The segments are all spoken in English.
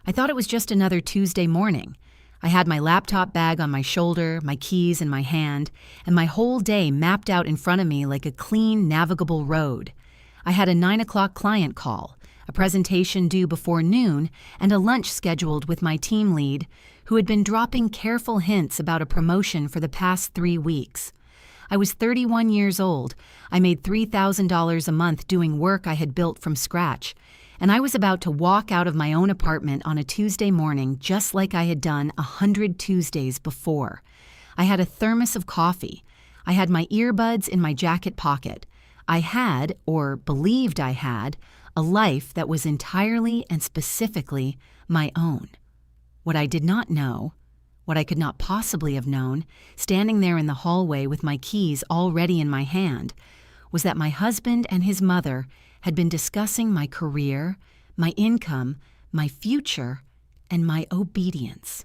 I thought it was just another Tuesday morning. I had my laptop bag on my shoulder, my keys in my hand, and my whole day mapped out in front of me like a clean, navigable road. I had a 9 o'clock client call, a presentation due before noon, and a lunch scheduled with my team lead, who had been dropping careful hints about a promotion for the past 3 weeks. I was 31 years old. I made $3,000 a month doing work I had built from scratch, and I was about to walk out of my own apartment on a Tuesday morning just like I had done 100 Tuesdays before. I had a thermos of coffee. I had my earbuds in my jacket pocket. I had, or believed I had, a life that was entirely and specifically my own. What I did not know, what I could not possibly have known, standing there in the hallway with my keys already in my hand, was that my husband and his mother had been discussing my career, my income, my future, and my obedience,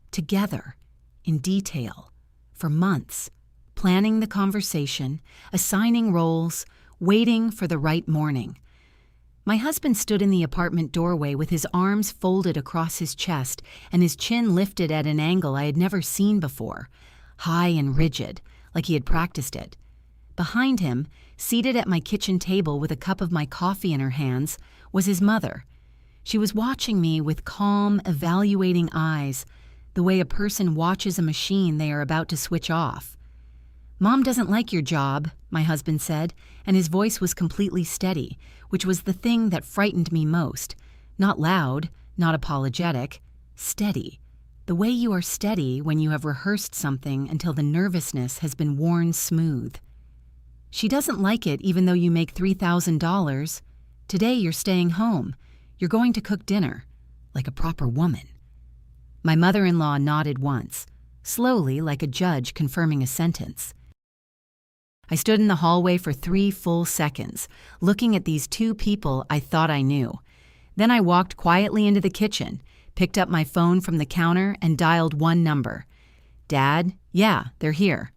together, in detail, for months, planning the conversation, assigning roles, waiting for the right morning. My husband stood in the apartment doorway with his arms folded across his chest and his chin lifted at an angle I had never seen before, high and rigid, like he had practiced it. Behind him, seated at my kitchen table with a cup of my coffee in her hands, was his mother. She was watching me with calm, evaluating eyes, the way a person watches a machine they are about to switch off. "Mom doesn't like your job," my husband said, and his voice was completely steady, which was the thing that frightened me most. Not loud, not apologetic, steady. The way you are steady when you have rehearsed something until the nervousness has been worn smooth. "She doesn't like it even though you make $3,000. Today you're staying home. You're going to cook dinner, like a proper woman." My mother-in-law nodded once, slowly like a judge confirming a sentence. I stood in the hallway for 3 full seconds, looking at these 2 people I thought I knew. Then I walked quietly into the kitchen, picked up my phone from the counter, and dialed one number. "Dad? Yeah, they're here."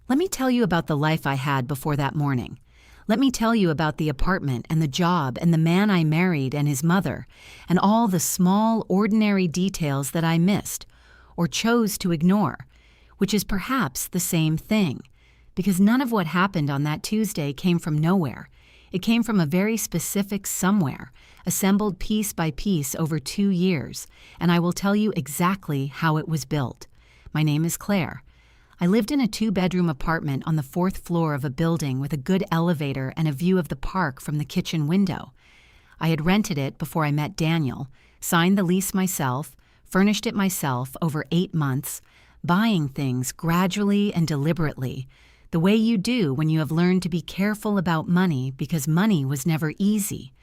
Let me tell you about the life I had before that morning. Let me tell you about the apartment and the job and the man I married and his mother, and all the small, ordinary details that I missed, or chose to ignore, which is perhaps the same thing, because none of what happened on that Tuesday came from nowhere. It came from a very specific somewhere, assembled piece by piece over 2 years, and I will tell you exactly how it was built. My name is Claire. I lived in a 2-bedroom apartment on the 4th floor of a building with a good elevator and a view of the park from the kitchen window. I had rented it before I met Daniel, signed the lease myself, furnished it myself over 8 months, buying things gradually and deliberately, the way you do when you have learned to be careful about money because money was never easy.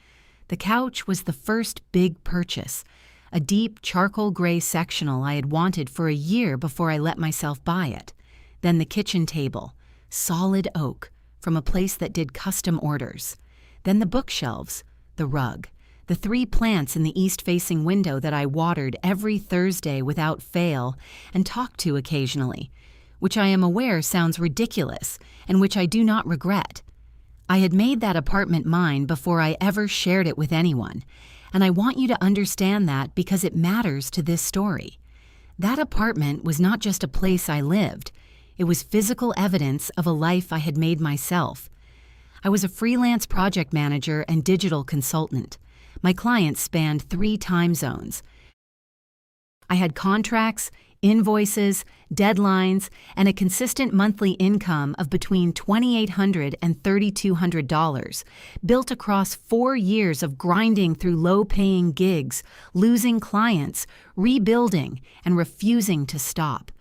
The couch was the first big purchase, a deep charcoal gray sectional I had wanted for a year before I let myself buy it. Then the kitchen table, solid oak, from a place that did custom orders. Then the bookshelves, the rug, the 3 plants in the east-facing window that I watered every Thursday without fail and talked to occasionally, which I am aware sounds ridiculous and which I do not regret. I had made that apartment mine before I ever shared it with anyone, and I want you to understand that because it matters to this story. That apartment was not just a place I lived. It was physical evidence of a life I had made myself. I was a freelance project manager and digital consultant. My clients spanned 3 time zones. I had contracts, invoices, deadlines, and a consistent monthly income of between $2,800 and $3,200, built across 4 years of grinding through low-paying gigs, losing clients, rebuilding, and refusing to stop.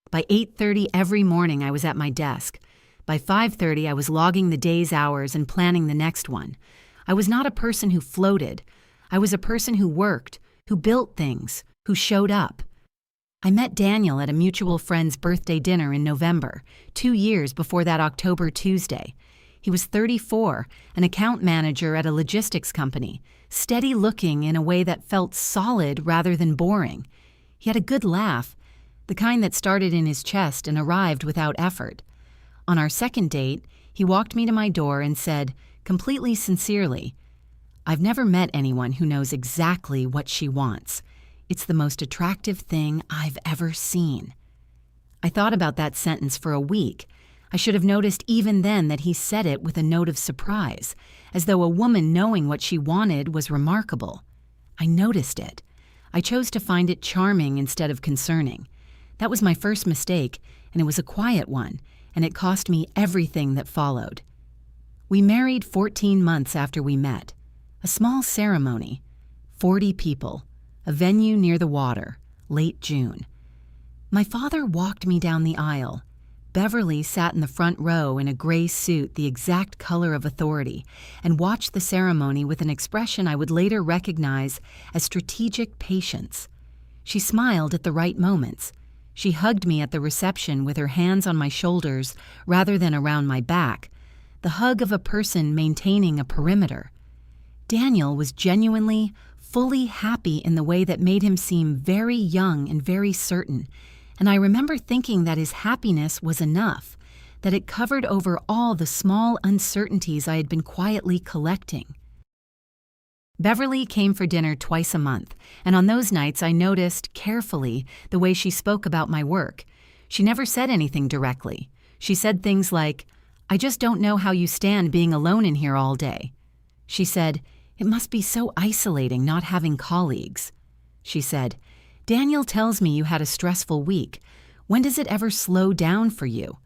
By 8:30 every morning, I was at my desk. By 5:30, I was logging the day's hours and planning the next one. I was not a person who floated. I was a person who worked, who built things, who showed up. I met Daniel at a mutual friend's birthday dinner in November, 2 years before that October Tuesday. He was 34, an account manager at a logistics company, steady-looking in a way that felt solid rather than boring. He had a good laugh, the kind that started in his chest and arrived without effort. On our second date, he walked me to my door and said, completely sincerely, I've never met anyone who knows exactly what she wants. It's the most attractive thing I've ever seen." I thought about that sentence for a week. I should have noticed even then that he said it with a note of surprise, as though a woman knowing what she wanted was remarkable. I noticed it. I chose to find it charming instead of concerning. That was my first mistake, and it was a quiet one, and it cost me everything that followed. We married 14 months after we met. A small ceremony. 40 people. A venue near the water. Late June. My father walked me down the aisle. Beverly sat in the front row in a gray suit the exact color of authority and watched the ceremony with an expression I would later recognize as strategic patience. She smiled at the right moments. She hugged me at the reception with her hands on my shoulders rather than around my back, the hug of a person maintaining a perimeter. Daniel was genuinely, fully happy in the way that made him seem very young and very certain, and I remember thinking that his happiness was enough, that it covered over all the small uncertainties I had been quietly collecting. Beverly came for dinner twice a month, and on those nights I noticed, carefully, the way she spoke about my work. She never said anything directly. She said things like, "I just don't know how you stand being alone in here all day." She said, "It must be so isolating not having colleagues." She said, "Daniel tells me you had a stressful week. When does it ever slow down for you?"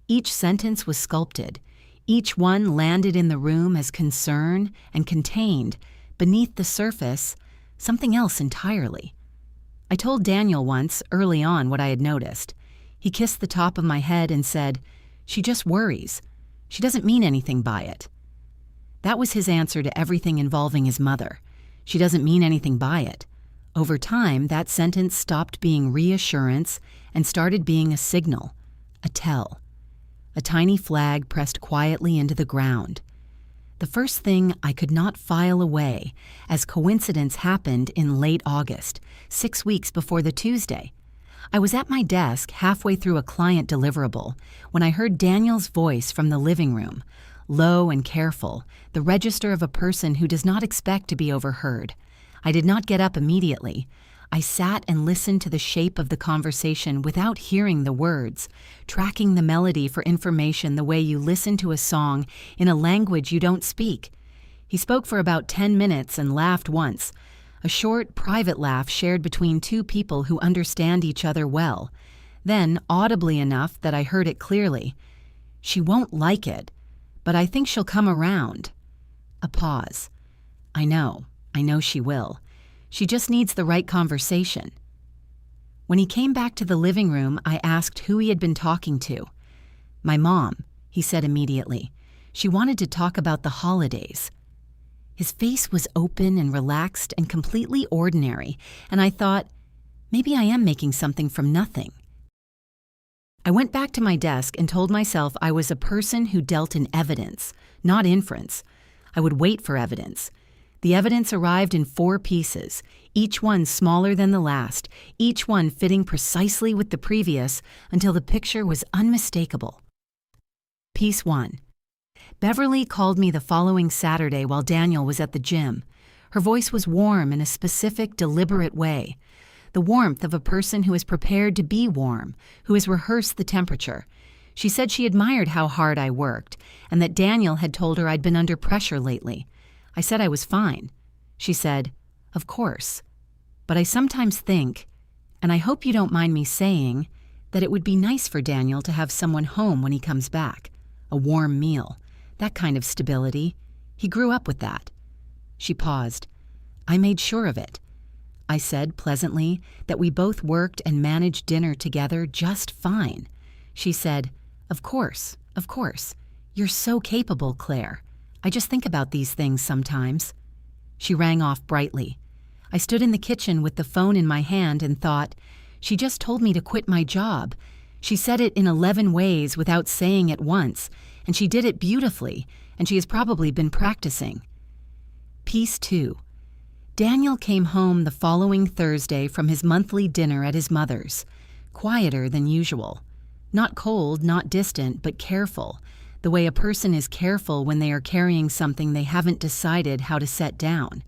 Each sentence was sculpted. Each one landed in the room as concern and contained, beneath the surface, something else entirely. I told Daniel once, early on, what I had noticed. He kissed the top of my head and said, "She just worries. She doesn't mean anything by it." That was his answer to everything involving his mother. She doesn't mean anything by it. Over time, that sentence stopped being reassurance and started being a signal, a tell. A tiny flag pressed quietly into the ground. The first thing I could not file away, as coincidence happened in late August, 6 weeks before the Tuesday. I was at my desk halfway through a client deliverable when I heard Daniel's voice from the living room, low and careful, the register of a person who does not expect to be overheard. I did not get up immediately. I sat and listened to the shape of the conversation without hearing the words, tracking the melody for information the way you listen to a song in a language you don't speak. He spoke for about 10 minutes and laughed once, a short, private laugh shared between two people who understand each other well. Then, audibly enough that I heard it clearly, "She won't like it, but I think she'll come around." A pause. I know she will. She just needs the right conversation. When he came back to the living room, I asked who he had been talking to. "My mom," he said immediately. "She wanted to talk about the holidays." His face was open and relaxed and completely ordinary, and I thought, maybe I am making something from nothing. I went back to my desk and told myself I was a person who dealt in evidence, not inference. I would wait for evidence. The evidence arrived in 4 pieces, each one smaller than the last, each one fitting precisely with the previous until the picture was unmistakable. Piece 1. Beverly called me the following Saturday while Daniel was at the gym. Her voice was warm in a specific, deliberate way. The warmth of a person who is prepared to be warm, who has rehearsed the temperature. She said she admired how hard I worked, and that Daniel had told her I'd been under pressure lately. I said I was fine. She said, "Of course. But I sometimes think, and I hope you don't mind me saying, that it would be nice for Daniel to have someone home when he comes back. A warm meal. That kind of stability. He grew up with that." She paused. "I made sure of it." I said pleasantly that we both worked and managed dinner together just fine. She said, Of course. You're so capable, Claire. I just think about these things sometimes." She rang off brightly. I stood in the kitchen with the phone in my hand and thought, she just told me to quit my job. She said it in 11 ways without saying it once, and she did it beautifully, and she has probably been practicing. Piece 2. Daniel came home the following Thursday from his monthly dinner at his mother's, quieter than usual. Not cold, not distant, but careful, the way a person is careful when they are carrying something they haven't decided how to set down.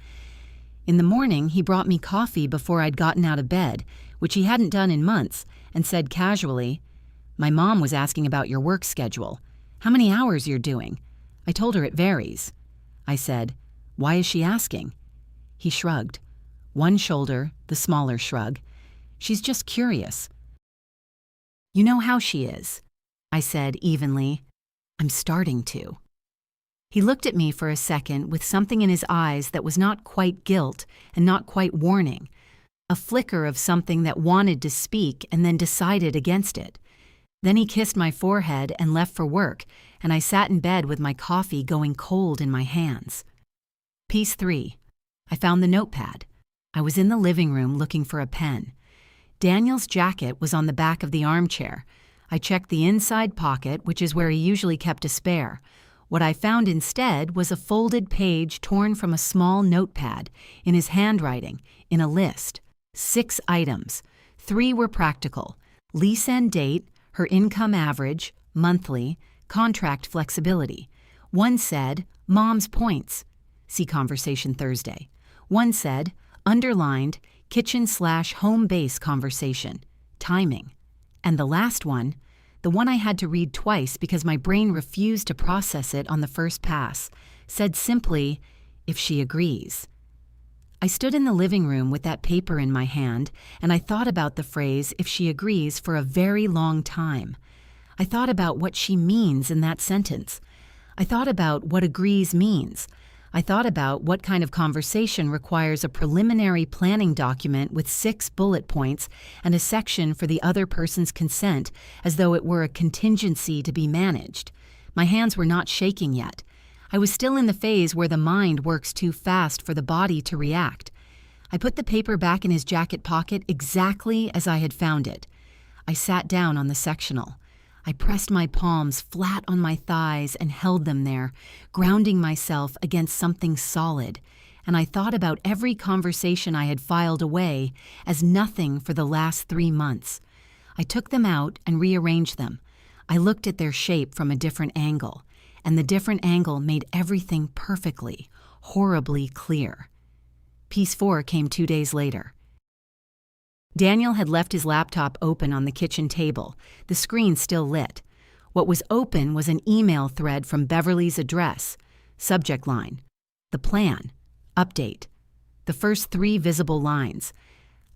In the morning, he brought me coffee before I'd gotten out of bed, which he hadn't done in months, and said casually, "My mom was asking about your work schedule. How many hours you're doing?" I told her it varies. I said, "Why is she asking?" He shrugged. One shoulder, the smaller shrug. "She's just curious." "You know how she is," I said evenly. "I'm starting to." He looked at me for a second with something in his eyes that was not quite guilt and not quite warning, a flicker of something that wanted to speak and then decided against it. Then he kissed my forehead and left for work, and I sat in bed with my coffee going cold in my hands. Piece 3. I found the notepad. I was in the living room looking for a pen. Daniel's jacket was on the back of the armchair. I checked the inside pocket, which is where he usually kept a spare. What I found instead was a folded page torn from a small notepad, in his handwriting, in a list. 6 items. 3 were practical: lease end date, her income average, monthly, contract flexibility. 1 said, "Mom's points." See Conversation Thursday. 1 said, underlined, kitchen/home base conversation, timing. And the last one, the one I had to read twice because my brain refused to process it on the first pass, said simply, "If she agrees." I stood in the living room with that paper in my hand, and I thought about the phrase "if she agrees" for a very long time. I thought about what she means in that sentence. I thought about what agrees means. I thought about what kind of conversation requires a preliminary planning document with 6 bullet points and a section for the other person's consent, as though it were a contingency to be managed. My hands were not shaking yet. I was still in the phase where the mind works too fast for the body to react. I put the paper back in his jacket pocket exactly as I had found it. I sat down on the sectional. I pressed my palms flat on my thighs and held them there, grounding myself against something solid, and I thought about every conversation I had filed away as nothing for the last 3 months. I took them out and rearranged them. I looked at their shape from a different angle, and the different angle made everything perfectly, horribly clear. Piece 4 came 2 days later. Daniel had left his laptop open on the kitchen table, the screen still lit. What was open was an email thread from Beverly's address. Subject line: the plan. Update. The first 3 visible lines.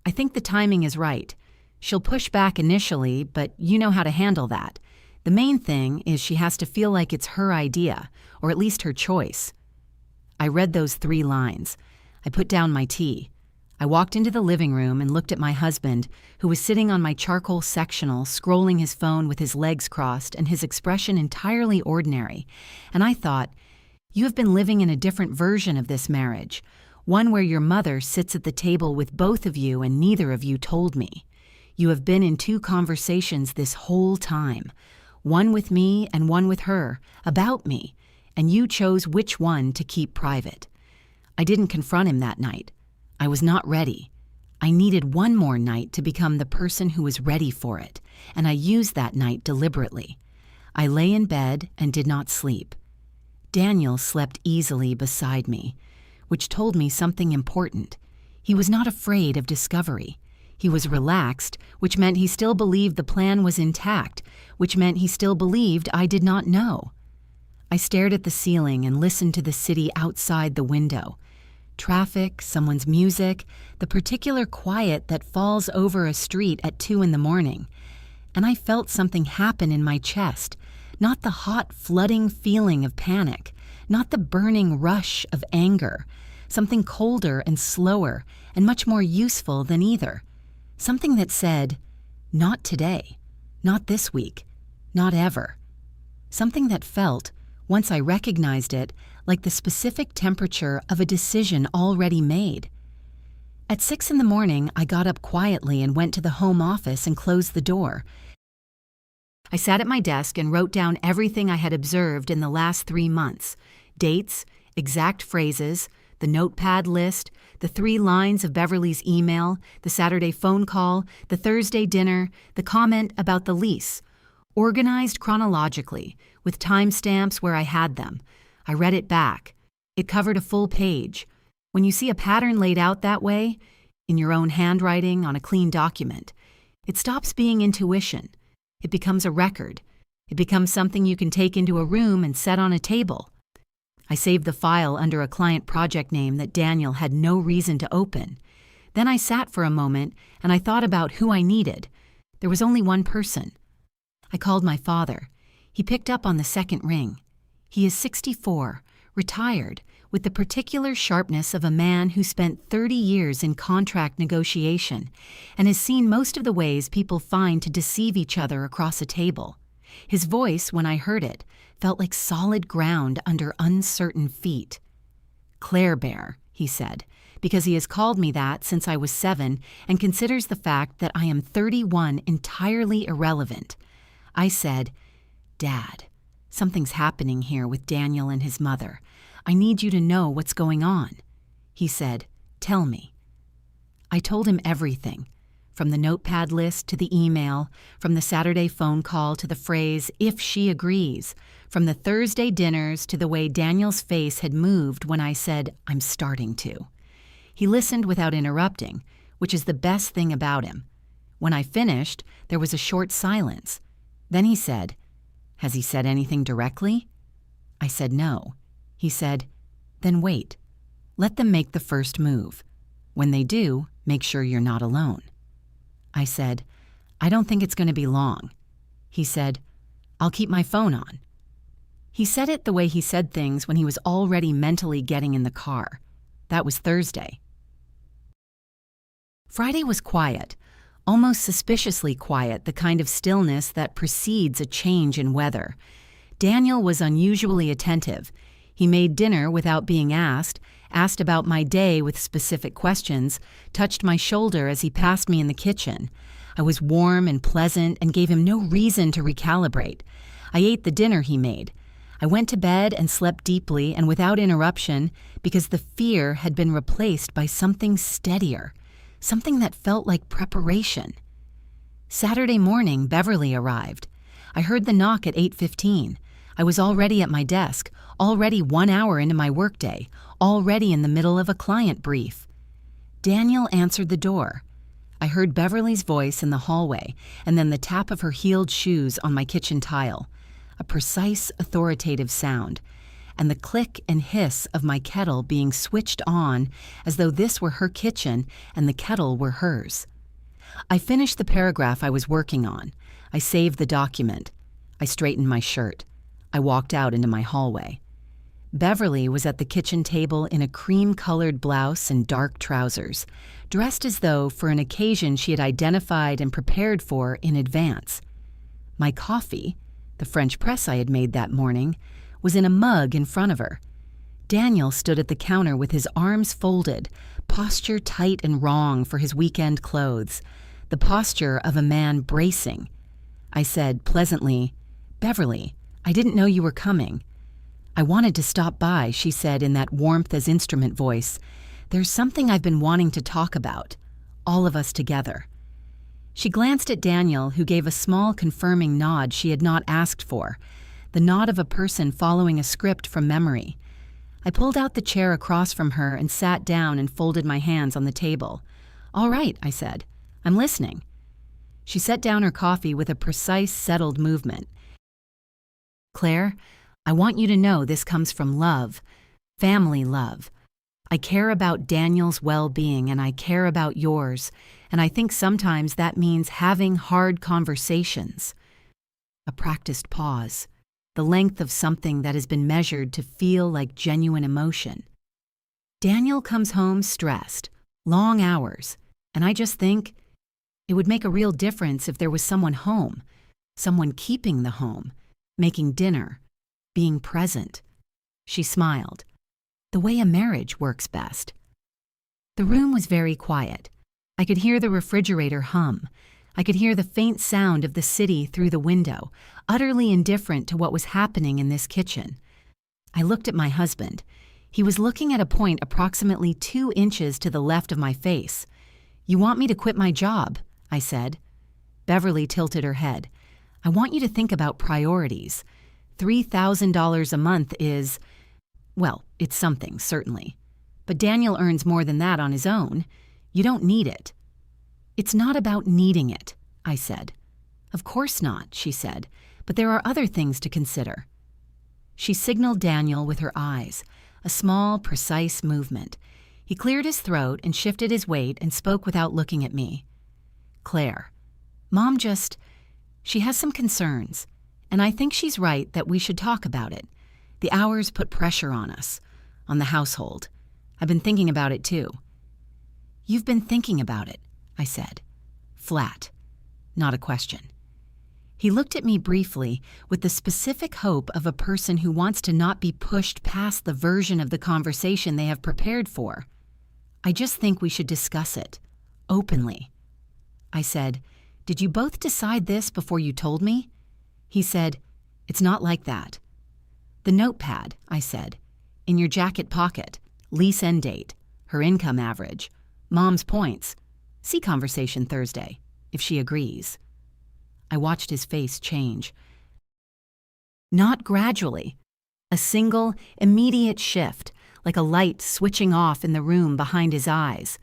I think the timing is right. She'll push back initially, but you know how to handle that. The main thing is she has to feel like it's her idea, or at least her choice. I read those 3 lines. I put down my tea. I walked into the living room and looked at my husband, who was sitting on my charcoal sectional, scrolling his phone with his legs crossed and his expression entirely ordinary. And I thought, you have been living in a different version of this marriage, one where your mother sits at the table with both of you and neither of you told me. You have been in 2 conversations this whole time, one with me and one with her, about me, and you chose which one to keep private. I didn't confront him that night. I was not ready. I needed one more night to become the person who was ready for it, and I used that night deliberately. I lay in bed and did not sleep. Daniel slept easily beside me, which told me something important. He was not afraid of discovery. He was relaxed, which meant he still believed the plan was intact, which meant he still believed I did not know. I stared at the ceiling and listened to the city outside the window. Traffic, someone's music, the particular quiet that falls over a street at 2 in the morning. And I felt something happen in my chest, not the hot, flooding feeling of panic, not the burning rush of anger, something colder and slower and much more useful than either. Something that said, not today, not this week, not ever. Something that felt, once I recognized it, like the specific temperature of a decision already made. At 6 in the morning, I got up quietly and went to the home office and closed the door. I sat at my desk and wrote down everything I had observed in the last 3 months: dates, exact phrases, the notepad list, the 3 lines of Beverly's email, the Saturday phone call, the Thursday dinner, the comment about the lease, organized chronologically, with timestamps where I had them. I read it back. It covered a full page. When you see a pattern laid out that way, in your own handwriting on a clean document, it stops being intuition. It becomes a record. It becomes something you can take into a room and set on a table. I saved the file under a client project name that Daniel had no reason to open. Then I sat for a moment and I thought about who I needed. There was only one person. I called my father. He picked up on the second ring. He is 64, retired, with the particular sharpness of a man who spent 30 years in contract negotiation and has seen most of the ways people find to deceive each other across a table. His voice, when I heard it, felt like solid ground under uncertain feet. "Claire Bear," he said, because he has called me that since I was 7 and considers the fact that I am 31 entirely irrelevant. I said, "Dad, something's happening here with Daniel and his mother. I need you to know what's going on." He said, "Tell me." I told him everything, from the notepad list to the email, from the Saturday phone call to the phrase, "if she agrees," from the Thursday dinners to the way Daniel's face had moved when I said, "I'm starting to." He listened without interrupting, which is the best thing about him. When I finished, there was a short silence. Then he said, "Has he said anything directly?" I said no. He said, "Then wait. Let them make the first move. When they do, make sure you're not alone." I said, "I don't think it's going to be long." He said, "I'll keep my phone on." He said it the way he said things when he was already mentally getting in the car. That was Thursday. Friday was quiet, almost suspiciously quiet, the kind of stillness that precedes a change in weather. Daniel was unusually attentive. He made dinner without being asked about my day with specific questions, touched my shoulder as he passed me in the kitchen. I was warm and pleasant and gave him no reason to recalibrate. I ate the dinner he made. I went to bed and slept deeply and without interruption because the fear had been replaced by something steadier, something that felt like preparation. Saturday morning, Beverly arrived. I heard the knock at 8:15. I was already at my desk, already 1 hour into my workday, already in the middle of a client brief. Daniel answered the door. I heard Beverly's voice in the hallway and then the tap of her heeled shoes on my kitchen tile, a precise, authoritative sound, and the click and hiss of my kettle being switched on as though this were her kitchen and the kettle were hers. I finished the paragraph I was working on. I saved the document. I straightened my shirt. I walked out into my hallway. Beverly was at the kitchen table in a cream-colored blouse and dark trousers, dressed as though for an occasion she had identified and prepared for in advance. My coffee, the French press I had made that morning, was in a mug in front of her. Daniel stood at the counter with his arms folded, posture tight and wrong for his weekend clothes, the posture of a man bracing. I said pleasantly, "Beverly, I didn't know you were coming." "I wanted to stop by," she said in that warmth as instrument voice. "There's something I've been wanting to talk about, all of us together." She glanced at Daniel, who gave a small confirming nod she had not asked for, the nod of a person following a script from memory. I pulled out the chair across from her and sat down and folded my hands on the table. "All right," I said. "I'm listening." She set down her coffee with a precise, settled movement. "Claire, I want you to know this comes from love, family love. I care about Daniel's well-being and I care about yours, and I think sometimes that means having hard conversations." A practiced pause, the length of something that has been measured to feel like genuine emotion. Daniel comes home stressed, long hours, and I just think it would make a real difference if there was someone home, someone keeping the home, making dinner, being present. She smiled. The way a marriage works best. The room was very quiet. I could hear the refrigerator hum. I could hear the faint sound of the city through the window, utterly indifferent to what was happening in this kitchen. I looked at my husband. He was looking at a point approximately 2 inches to the left of my face. "You want me to quit my job?" I said. Beverly tilted her head. "I want you to think about priorities. $3,000 a month is, well, it's something, certainly. But Daniel earns more than that on his own. You don't need it." "It's not about needing it," I said. "Of course not," she said, "but there are other things to consider." She signaled Daniel with her eyes, a small, precise movement. He cleared his throat and shifted his weight and spoke without looking at me. "Claire, Mom she has some concerns, and I think she's right that we should talk about it. The hours put pressure on us, on the household. I've been thinking about it too." "You've been thinking about it," I said. Flat, not a question. He looked at me briefly with the specific hope of a person who wants to not be pushed past the version of the conversation they have prepared for. "I just think we should discuss it, openly." I said, "Did you both decide this before you told me?" He said, "It's not like that." "The notepad," I said, "in your jacket pocket, lease end date, her income average, Mom's points. See conversation Thursday, if she agrees." I watched his face change. Not gradually. A single, immediate shift, like a light switching off in the room behind his eyes.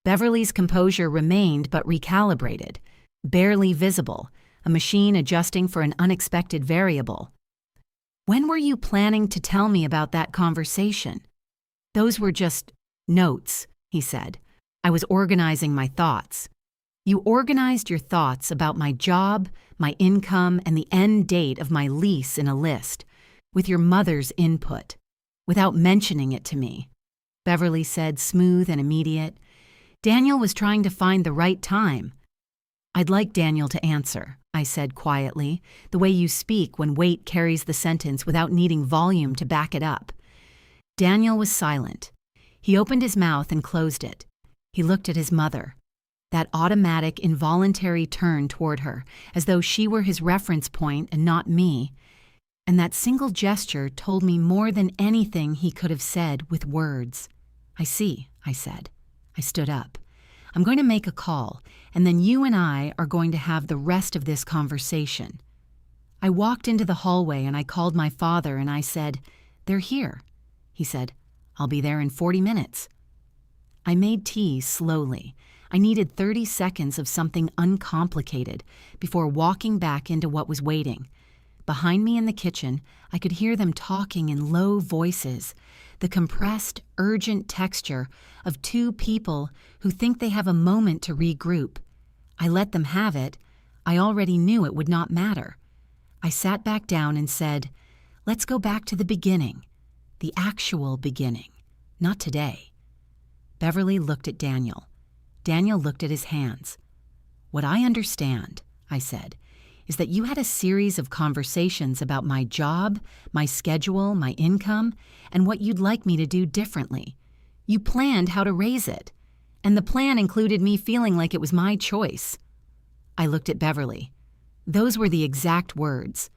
Beverly's composure remained but recalibrated, barely visible, a machine adjusting for an unexpected variable. "When were you planning to tell me about that conversation?" "Those were just notes," he said. "I was organizing my thoughts." "You organized your thoughts about my job, my income, and the end date of my lease in a list, with your mother's input, without mentioning it to me," Beverly said, smooth and immediate. Daniel was trying to find the right time. "I'd like Daniel to answer," I said quietly, the way you speak when weight carries the sentence without needing volume to back it up. Daniel was silent. He opened his mouth and closed it. He looked at his mother. That automatic, involuntary turn toward her, as though she were his reference point and not me. And that single gesture told me more than anything he could have said with words. "I see," I said. I stood up. "I'm going to make a call, and then you and I are going to have the rest of this conversation." I walked into the hallway and I called my father and I said, "They're here." He said, "I'll be there in 40 minutes. I made tea slowly. I needed 30 seconds of something uncomplicated before walking back into what was waiting. Behind me in the kitchen, I could hear them talking in low voices, the compressed, urgent texture of two people who think they have a moment to regroup. I let them have it. I already knew it would not matter. I sat back down and said, "Let's go back to the beginning, the actual beginning, not today." Beverly looked at Daniel. Daniel looked at his hands. "What I understand," I said, "is that you had a series of conversations about my job, my schedule, my income, and what you'd like me to do differently. You planned how to raise it, and the plan included me feeling like it was my choice." I looked at Beverly. Those were the exact words.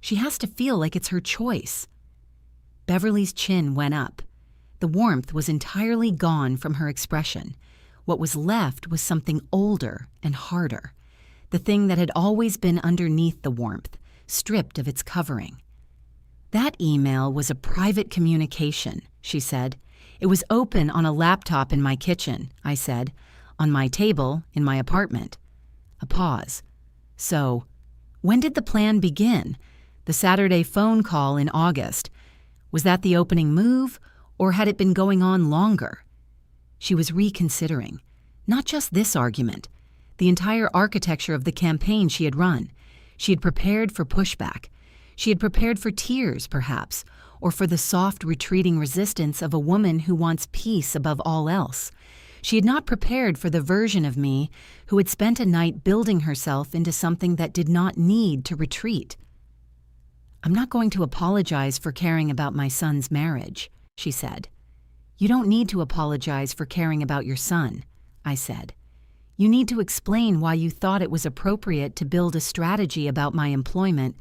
"She has to feel like it's her choice." Beverly's chin went up. The warmth was entirely gone from her expression. What was left was something older and harder, the thing that had always been underneath the warmth, stripped of its covering. "That email was a private communication," she said. "It was open on a laptop in my kitchen," I said, "on my table in my apartment." A pause. "So, when did the plan begin? The Saturday phone call in August. Was that the opening move, or had it been going on longer?" She was reconsidering. Not just this argument. The entire architecture of the campaign she had run. She had prepared for pushback. She had prepared for tears, perhaps, or for the soft, retreating resistance of a woman who wants peace above all else. She had not prepared for the version of me who had spent a night building herself into something that did not need to retreat. "I'm not going to apologize for caring about my son's marriage," she said. "You don't need to apologize for caring about your son," I said. "You need to explain why you thought it was appropriate to build a strategy about my employment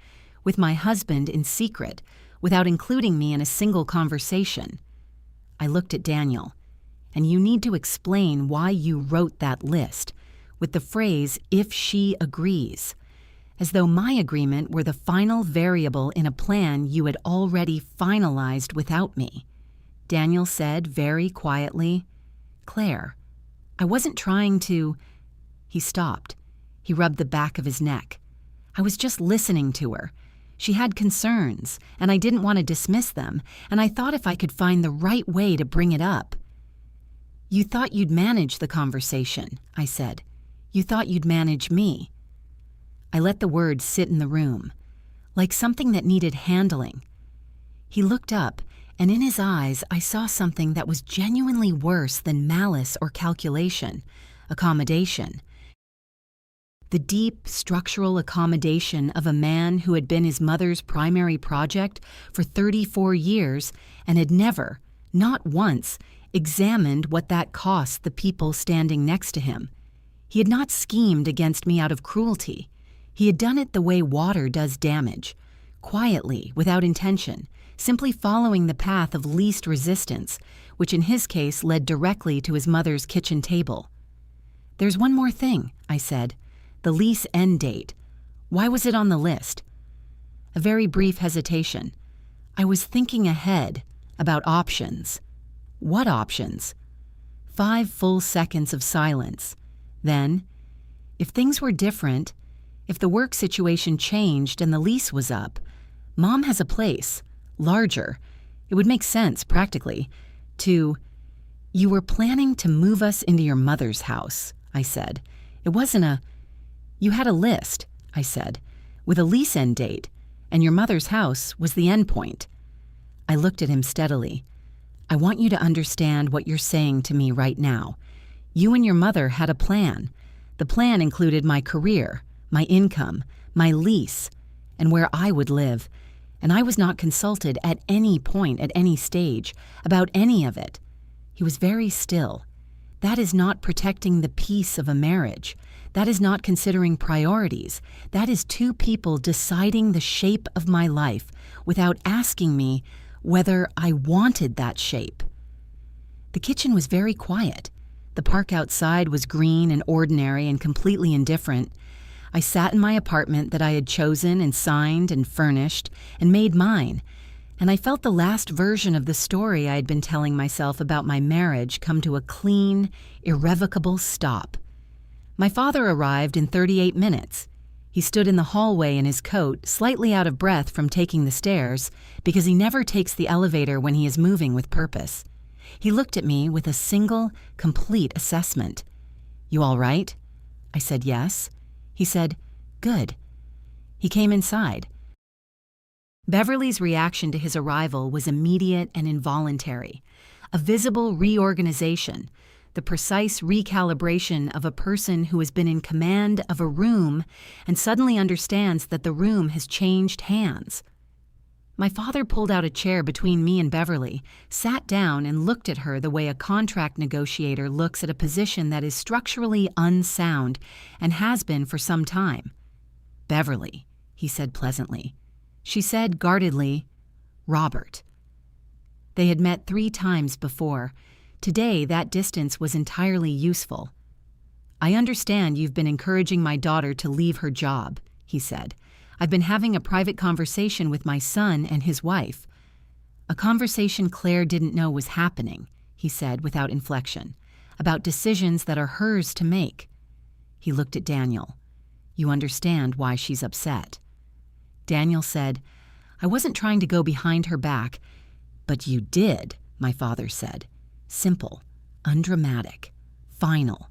with my husband in secret, without including me in a single conversation." I looked at Daniel. "And you need to explain why you wrote that list, with the phrase, 'if she agrees.' as though my agreement were the final variable in a plan you had already finalized without me. Daniel said very quietly, "Claire, I wasn't trying to—" He stopped. He rubbed the back of his neck. "I was just listening to her. She had concerns, and I didn't want to dismiss them, and I thought if I could find the right way to bring it up." "You thought you'd manage the conversation," I said. "You thought you'd manage me." I let the words sit in the room, like something that needed handling. He looked up, and in his eyes I saw something that was genuinely worse than malice or calculation: accommodation. The deep, structural accommodation of a man who had been his mother's primary project for 34 years and had never, not once, examined what that cost the people standing next to him. He had not schemed against me out of cruelty. He had done it the way water does damage, quietly, without intention, simply following the path of least resistance, which in his case led directly to his mother's kitchen table. "There's one more thing," I said. "The lease end date. Why was it on the list?" A very brief hesitation. I was thinking ahead, about options. What options? 5 full seconds of silence. Then, if things were different, if the work situation changed and the lease was up, Mom has a place, larger. It would make sense, practically, to— "You were planning to move us into your mother's house," I said. "It wasn't a—" "You had a list," I said, "with a lease end date, and your mother's house was the end point." I looked at him steadily. "I want you to understand what you're saying to me right now. You and your mother had a plan. The plan included my career, my income, my lease, and where I would live, and I was not consulted at any point at any stage about any of it." He was very still. "That is not protecting the peace of a marriage. That is not considering priorities. That is 2 people deciding the shape of my life without asking me whether I wanted that shape." The kitchen was very quiet. The park outside was green and ordinary and completely indifferent. I sat in my apartment that I had chosen and signed and furnished and made mine, and I felt the last version of the story I had been telling myself about my marriage come to a clean, irrevocable stop. My father arrived in 38 minutes. He stood in the hallway in his coat, slightly out of breath from taking the stairs, because he never takes the elevator when he is moving with purpose. He looked at me with a single, complete assessment. "You all right?" I said yes. He said, "Good." He came inside. Beverly's reaction to his arrival was immediate and involuntary. A visible reorganization, the precise recalibration of a person who has been in command of a room and suddenly understands that the room has changed hands. My father pulled out a chair between me and Beverly, sat down and looked at her the way a contract negotiator looks at a position that is structurally unsound and has been for some time. "Beverly," he said pleasantly. She said guardedly, "Robert." They had met 3 times before. Today, that distance was entirely useful. "I understand you've been encouraging my daughter to leave her job," he said. "I've been having a private conversation with my son and his wife." "A conversation Claire didn't know was happening," he said without inflection, "about decisions that are hers to make." He looked at Daniel. "You understand why she's upset." Daniel said, "I wasn't trying to go behind her back." "But you did," my father said. Simple, undramatic, final.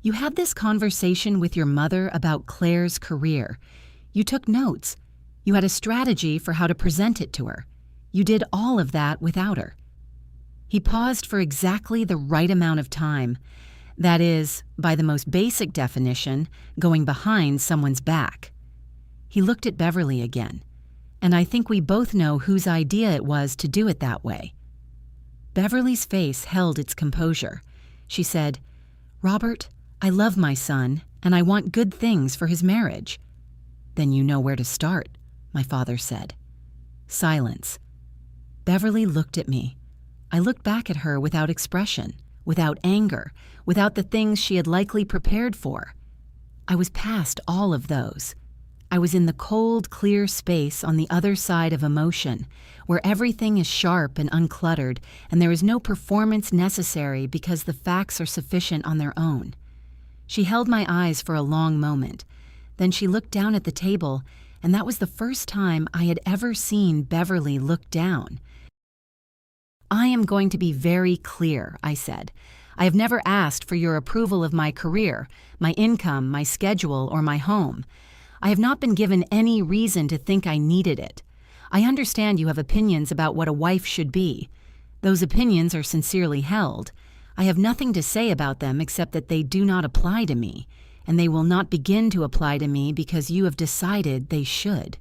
"You had this conversation with your mother about Claire's career. You took notes. You had a strategy for how to present it to her. You did all of that without her." He paused for exactly the right amount of time. That is, by the most basic definition, going behind someone's back. He looked at Beverly again, and I think we both know whose idea it was to do it that way. Beverly's face held its composure. She said, "Robert, I love my son, and I want good things for his marriage." "Then you know where to start," my father said. Silence. Beverly looked at me. I looked back at her without expression, without anger, without the things she had likely prepared for. I was past all of those. I was in the cold, clear space on the other side of emotion, where everything is sharp and uncluttered, and there is no performance necessary because the facts are sufficient on their own. She held my eyes for a long moment. Then she looked down at the table, and that was the first time I had ever seen Beverly look down. "I am going to be very clear," I said. "I have never asked for your approval of my career, my income, my schedule, or my home. I have not been given any reason to think I needed it. I understand you have opinions about what a wife should be. Those opinions are sincerely held. I have nothing to say about them except that they do not apply to me, and they will not begin to apply to me because you have decided they should.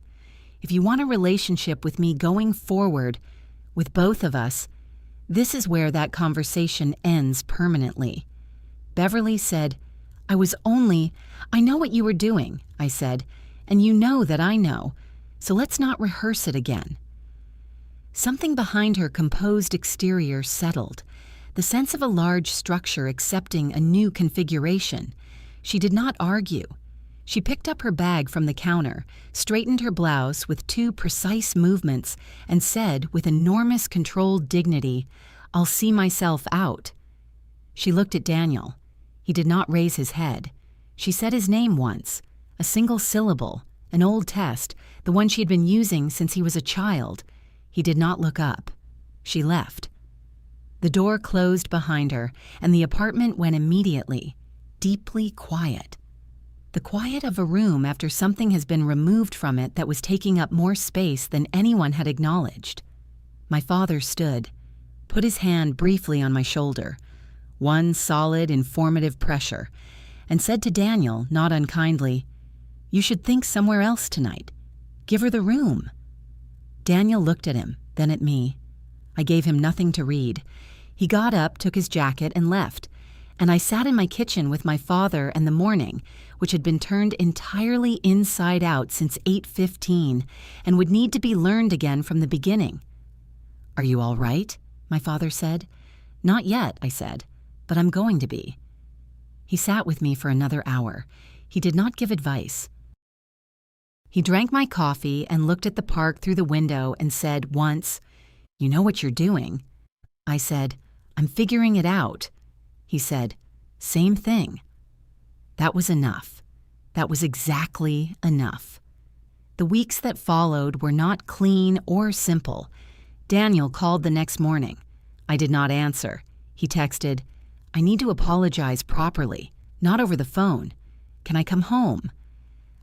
If you want a relationship with me going forward, with both of us, this is where that conversation ends permanently." Beverly said, I know what you were doing," I said, "and you know that I know, so let's not rehearse it again." Something behind her composed exterior settled, the sense of a large structure accepting a new configuration. She did not argue. She picked up her bag from the counter, straightened her blouse with 2 precise movements, and said with enormous controlled dignity, "I'll see myself out." She looked at Daniel. He did not raise his head. She said his name once, a single syllable, an old test, the one she had been using since he was a child. He did not look up. She left. The door closed behind her, and the apartment went immediately, deeply quiet. The quiet of a room after something has been removed from it that was taking up more space than anyone had acknowledged. My father stood, put his hand briefly on my shoulder, one solid, informative pressure, and said to Daniel, not unkindly, "You should think somewhere else tonight. Give her the room." Daniel looked at him, then at me. I gave him nothing to read. He got up, took his jacket, and left, and I sat in my kitchen with my father and the morning, which had been turned entirely inside out since 8:15 and would need to be learned again from the beginning. "Are you all right?" my father said. "Not yet," I said, "but I'm going to be." He sat with me for another hour. He did not give advice. He drank my coffee and looked at the park through the window and said once, "You know what you're doing?" I said, "I'm figuring it out." He said, "Same thing." That was enough. That was exactly enough. The weeks that followed were not clean or simple. Daniel called the next morning. I did not answer. He texted, "I need to apologize properly, not over the phone. Can I come home?"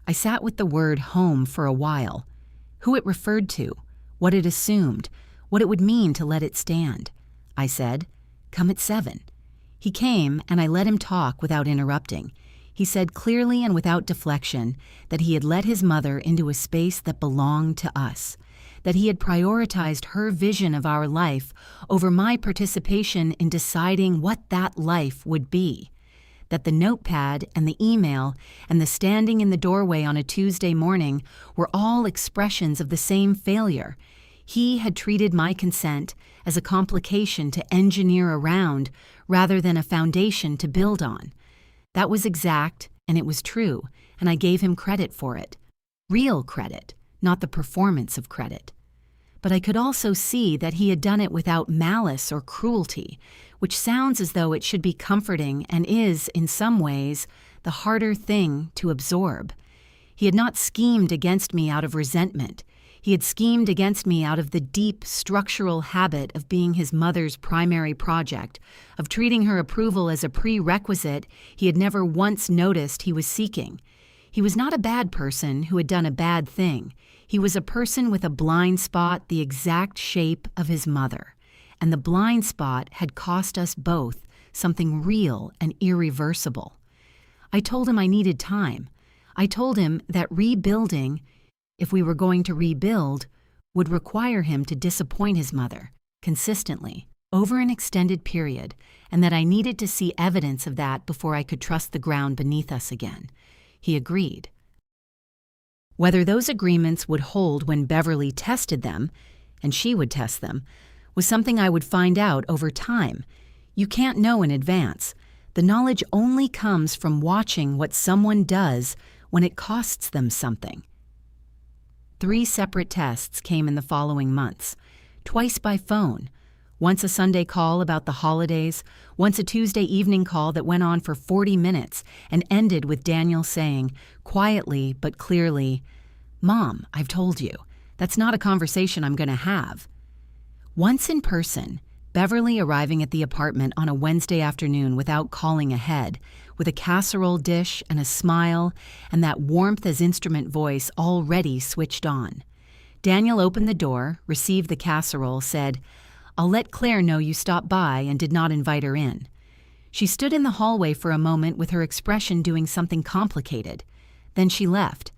I sat with the word home for a while. Who it referred to, what it assumed, what it would mean to let it stand. I said, "Come at 7. He came, and I let him talk without interrupting. He said clearly and without deflection that he had let his mother into a space that belonged to us, that he had prioritized her vision of our life over my participation in deciding what that life would be, that the notepad and the email and the standing in the doorway on a Tuesday morning were all expressions of the same failure. He had treated my consent as a complication to engineer around rather than a foundation to build on. That was exact, and it was true, and I gave him credit for it. Real credit, not the performance of credit. But I could also see that he had done it without malice or cruelty, which sounds as though it should be comforting and is, in some ways, the harder thing to absorb. He had not schemed against me out of resentment. He had schemed against me out of the deep, structural habit of being his mother's primary project, of treating her approval as a prerequisite he had never once noticed he was seeking. He was not a bad person who had done a bad thing. He was a person with a blind spot the exact shape of his mother, and the blind spot had cost us both something real and irreversible. I told him I needed time. I told him that rebuilding, if we were going to rebuild, would require him to disappoint his mother, consistently, over an extended period, and that I needed to see evidence of that before I could trust the ground beneath us again. He agreed. Whether those agreements would hold when Beverly tested them, and she would test them, was something I would find out over time. You can't know in advance. The knowledge only comes from watching what someone does when it costs them something, 3 separate tests came in the following months, twice by phone. Once a Sunday call about the holidays, once a Tuesday evening call that went on for 40 minutes and ended with Daniel saying, quietly but clearly, "Mom, I've told you, that's not a conversation I'm going to have." Once in person, Beverly arriving at the apartment on a Wednesday afternoon without calling ahead, with a casserole dish and a smile and that warmth as instrument voice already switched on. Daniel opened the door, received the casserole, said, "I'll let Claire know you stopped by," and did not invite her in. She stood in the hallway for a moment with her expression doing something complicated. Then she left.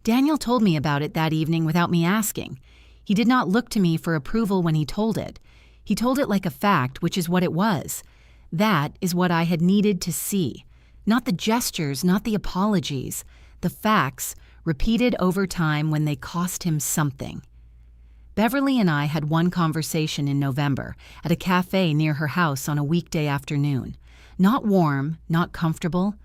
Daniel told me about it that evening without me asking. He did not look to me for approval when he told it. He told it like a fact, which is what it was. That is what I had needed to see. Not the gestures, not the apologies. The facts, repeated over time when they cost him something. Beverly and I had one conversation in November at a cafe near her house on a weekday afternoon. Not warm, not comfortable.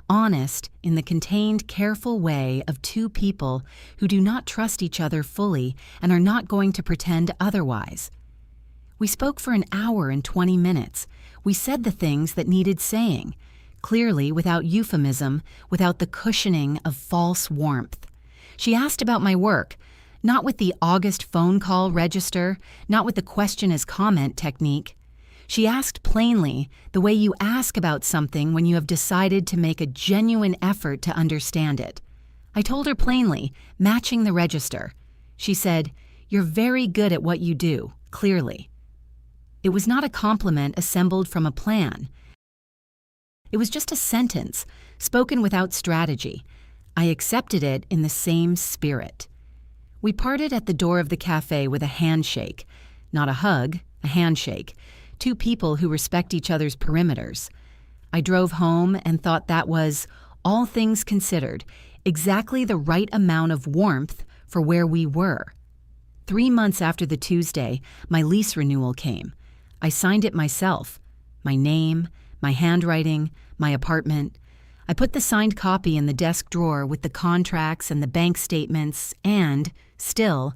Honest in the contained, careful way of two people who do not trust each other fully and are not going to pretend otherwise. We spoke for an hour and 20 minutes. We said the things that needed saying, clearly without euphemism, without the cushioning of false warmth. She asked about my work, not with the August phone call register, not with the question as comment technique. She asked plainly, the way you ask about something when you have decided to make a genuine effort to understand it. I told her plainly, matching the register. She said, "You're very good at what you do, clearly." It was not a compliment assembled from a plan. It was just a sentence, spoken without strategy. I accepted it in the same spirit. We parted at the door of the cafe with a handshake. Not a hug, a handshake. Two people who respect each other's perimeters. I drove home and thought that was, all things considered, exactly the right amount of warmth for where we were. 3 months after the Tuesday, my lease renewal came. I signed it myself. My name, my handwriting, my apartment. I put the signed copy in the desk drawer with the contracts and the bank statements and, still,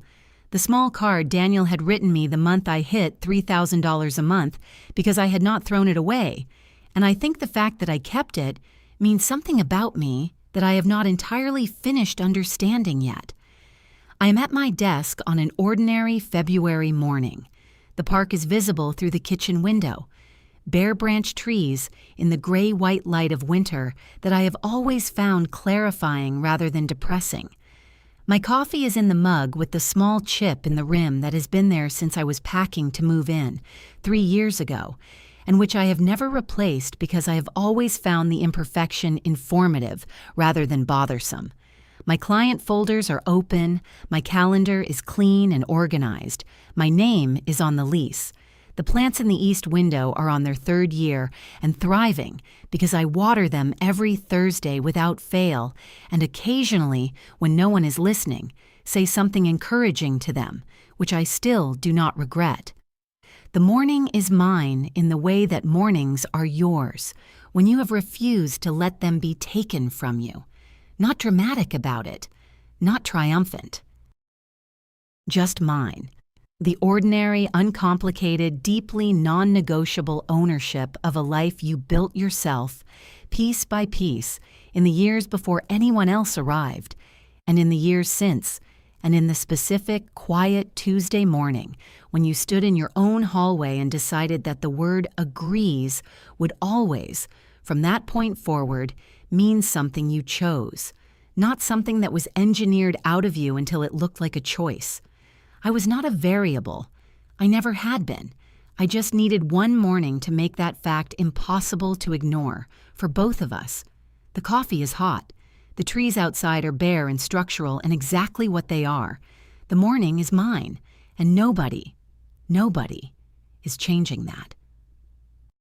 the small card Daniel had written me the month I hit $3,000 a month because I had not thrown it away, and I think the fact that I kept it means something about me that I have not entirely finished understanding yet. I am at my desk on an ordinary February morning. The park is visible through the kitchen window. Bare branch trees in the gray-white light of winter that I have always found clarifying rather than depressing. My coffee is in the mug with the small chip in the rim that has been there since I was packing to move in 3 years ago, and which I have never replaced because I have always found the imperfection informative rather than bothersome. My client folders are open, my calendar is clean and organized, my name is on the lease. The plants in the east window are on their 3rd year and thriving because I water them every Thursday without fail and occasionally, when no one is listening, say something encouraging to them, which I still do not regret. The morning is mine in the way that mornings are yours, when you have refused to let them be taken from you. Not dramatic about it, not triumphant. Just mine. The ordinary, uncomplicated, deeply non-negotiable ownership of a life you built yourself, piece by piece, in the years before anyone else arrived, and in the years since, and in the specific, quiet Tuesday morning when you stood in your own hallway and decided that the word agrees would always, from that point forward, mean something you chose, not something that was engineered out of you until it looked like a choice. I was not a variable. I never had been. I just needed one morning to make that fact impossible to ignore, for both of us. The coffee is hot. The trees outside are bare and structural and exactly what they are. The morning is mine, and nobody is changing that.